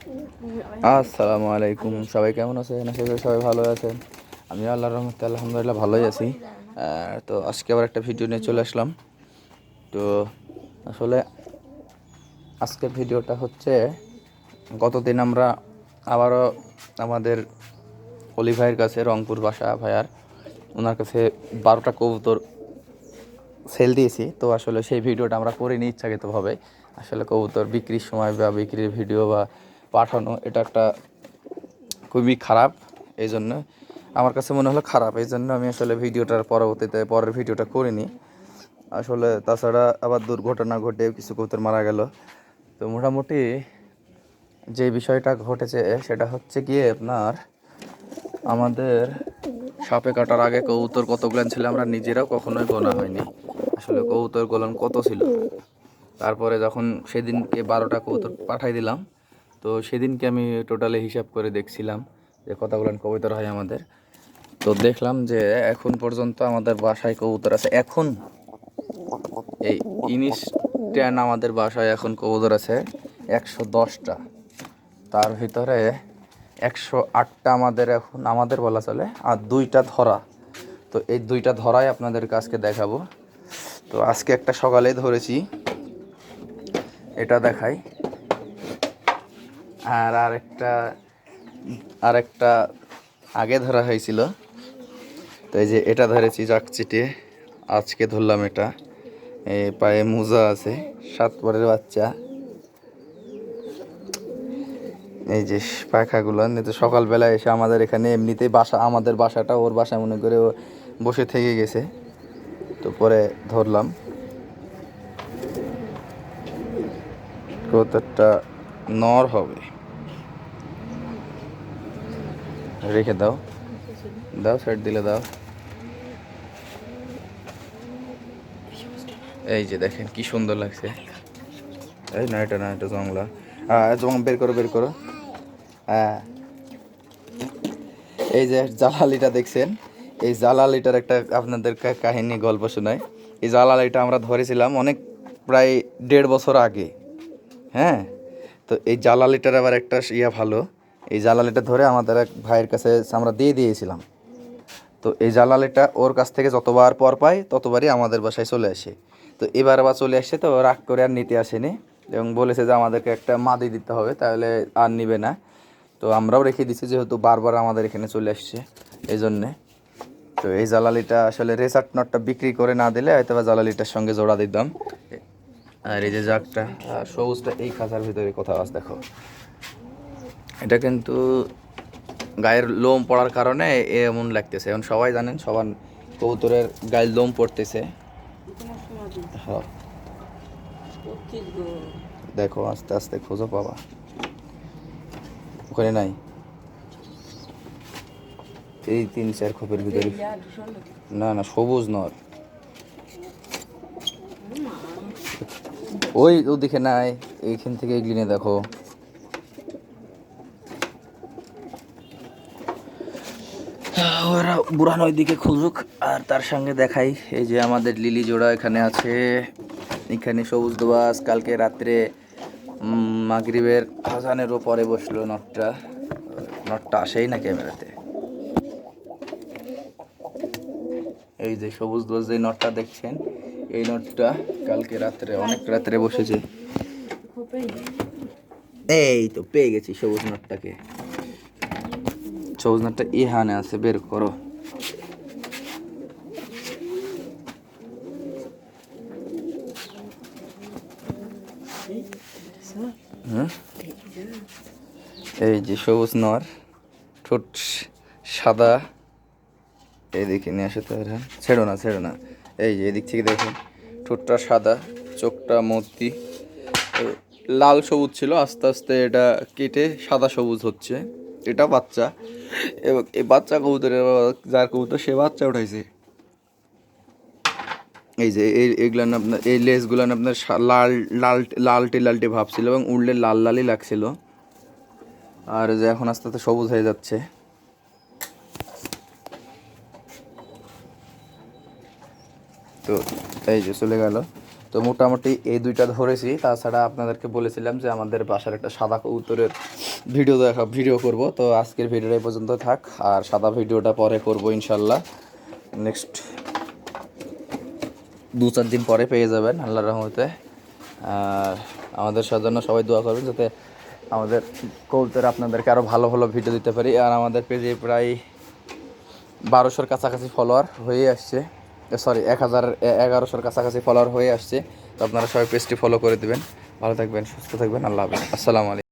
আসসালামু আলাইকুম, সবাই কেমন আছেন? আশা করি সবাই ভালো আছেন। আমি আল্লাহর রহমতে আলহামদুলিল্লাহ ভালোই আছি। তো আজকে আবার একটা ভিডিও নিয়ে চলে আসলাম। তো আসলে আজকের ভিডিওটা হচ্ছে, গতদিন আমরা আবারও আমাদের অলি ভাইয়ের কাছে, রংপুর বাসা ভাইয়ার, ওনার কাছে 12টা কবুতর সেল দিয়েছি। তো আসলে সেই ভিডিওটা আমরা করিনি ইচ্ছাকৃতভাবে। আসলে কবুতর বিক্রির সময় বা বিক্রির ভিডিও বা পাঠানো, এটা একটা খুবই খারাপ। এই জন্য আমার কাছে মনে হলো খারাপ, এই জন্য আমি আসলে ভিডিওটার পরের ভিডিওটা করিনি। আসলে তাছাড়া আবার দুর্ঘটনা ঘটে কিছু কবুতর মারা গেল। তো মোটামুটি যে বিষয়টা ঘটেছে সেটা হচ্ছে গিয়ে আপনার, আমাদের সাপে কাটার আগে কবুতর কতগুলো ছিল আমরা নিজেরাও কখনোই গোনা হয়নি। আসলে কবুতর গোলান কত ছিল। তারপরে যখন সেদিনকে 12টা কবুতর পাঠাই দিলাম, তো সেদিনকে আমি টোটালি হিসাব করে দেখছিলাম যে কতগুলো কবুতর হয় আমাদের। তো দেখলাম যে এখন পর্যন্ত আমাদের বাসায় কবুতর আছে, এখন এই ইনস্ট্যান্ট আমাদের বাসায় এখন কবুতর আছে 110টা। তার ভিতরে 108টা আমাদের বলা চলে, আর 2টা ধরা। তো এই 2টা ধরাই আপনাদের কাছকে দেখাবো। তো আজকে একটা সকালেই ধরেছি, এটা দেখাই। আর আরেকটা আগে ধরা হয়েছিল। তো এই যে এটা ধরেছি চাকচিটে, আজকে ধরলাম এটা। পায়ে মোজা আছে, 7 পরের বাচ্চা। এই যে পাখাগুলো তো সকালবেলা এসে আমাদের এখানে এমনিতেই আমাদের বাসাটা ওর বাসা মনে করে ও বসে থেকে গেছে। তো পরে ধরলাম কতটা নর হবে। রেখে দাও, সাইড দিলে দাও। এই যে দেখেন কি সুন্দর লাগছে। এই না, এটা জংলা। বের করো। হ্যাঁ, এই যে জালালিটা দেখছেন, এই জালালিটার একটা আপনাদের কাহিনী গল্প শোনায়। এই জালালিটা আমরা ধরেছিলাম অনেক, প্রায় 1.5 বছর আগে। হ্যাঁ, তো এই জালালিটার আবার একটা ভালো, এই জালালিটা ধরে আমাদের এক ভাইয়ের কাছে আমরা দিয়ে দিয়েছিলাম। তো এই জালালিটা ওর কাছ থেকে যতবার পর পাই ততবারই আমাদের বাসায় চলে আসে। তো এবার আবার চলে আসছে, তো রাগ করে আর নিতে আসেনি এবং বলেছে যে আমাদেরকে একটা মাদি দিতে হবে, তাহলে আর নিবে না। তো আমরাও রেখে দিচ্ছি, যেহেতু বারবার আমাদের এখানে চলে আসছে এই জন্যে। তো এই জালালিটা আসলে রেসার্ট নটটা বিক্রি করে না দিলে হয়তো বা জালালিটার সঙ্গে জোড়া দিতাম। আর এই যে জাগটা আর সবুজটা এই খাঁচার ভিতরে কোথাও আছে, দেখো। এটা কিন্তু গায়ের লোম পড়ার কারণে এমন লাগতেছে। এখন সবাই জানেন, সবার কবুতরের গায়ের লোম পড়তেছে। হ্যাঁ, দেখো আস্তে আস্তে খোঁজো পাবা। ওখানে নাই, এই 3-4 খোপের ভিতরে। না, সবুজ নর, ওদিকে নাই, এইখান থেকে এগিয়ে দেখো। ওরা বুড়ান ওইদিকে খুঁজুক, আর তার সঙ্গে দেখাই এই যে আমাদের লিলি জোড়া এখানে আছে। এখানে সবুজ দোবাস কালকে রাত্রে মাগরিবের আজানেরও পরে বসলো নটটা আসেই না ক্যামেরাতে। এই যে সবুজ দোবাস যে নটটা দেখছেন, এই নটটা কালকে রাত্রে অনেক রাত্রে বসেছে। এই তো পেয়ে গেছি সবুজ নটটাকে। সবুজ নটটা ইহানে আছে, বের করো। এই যে সবুজ নর, ঠোঁট সাদা। এইদিকে নিয়ে আসে তো, ছেড়ো না। এই যে এদিক থেকে দেখুন, ঠোঁটটা সাদা, চোখটা মতি। লাল সবুজ ছিল, আস্তে আস্তে এটা কেটে সাদা সবুজ হচ্ছে। এটা বাচ্চা, এবং এই বাচ্চা কবুতরের যার কবুতর সে বাচ্চা উঠাইছে। এই যে এইগুলান আপনার, এই লেজগুলান আপনার লালটে ভাব ছিল এবং উড়লে লালই লাগছিল। আর যে এখন আস্তে আস্তে সবুজ হয়ে যাচ্ছে। তো এই যে চলে গেল। তো তো মোটামুটি এই দুইটা ধরেছি। তাছাড়া আপনাদেরকে বলেছিলাম যে আমাদের বাসার একটা সাদা কবুতরের ভিডিও করব। তো আজকের ভিডিওটা এই পর্যন্ত থাক, আর সাদা ভিডিওটা পরে করব ইনশাল্লাহ। নেক্সট 2-4 দিন পরে পেয়ে যাবেন আল্লাহর রহমতে। আর আমাদের জন্য সবাই দোয়া করবেন যাতে আমাদের কবুতর আপনাদেরকে আরও ভালো ভালো ভিডিও দিতে পারি। আর আমাদের পেজে প্রায় 1200-র কাছাকাছি ফলোয়ার হয়ে আসছে, সরি 1100-র কাছাকাছি ফলোয়ার হয়ে আসছে। তো আপনারা সবাই পেজটি ফলো করে দেবেন। ভালো থাকবেন, সুস্থ থাকবেন, আল্লাহ হাফেজ, আসসালামু আলাইকুম।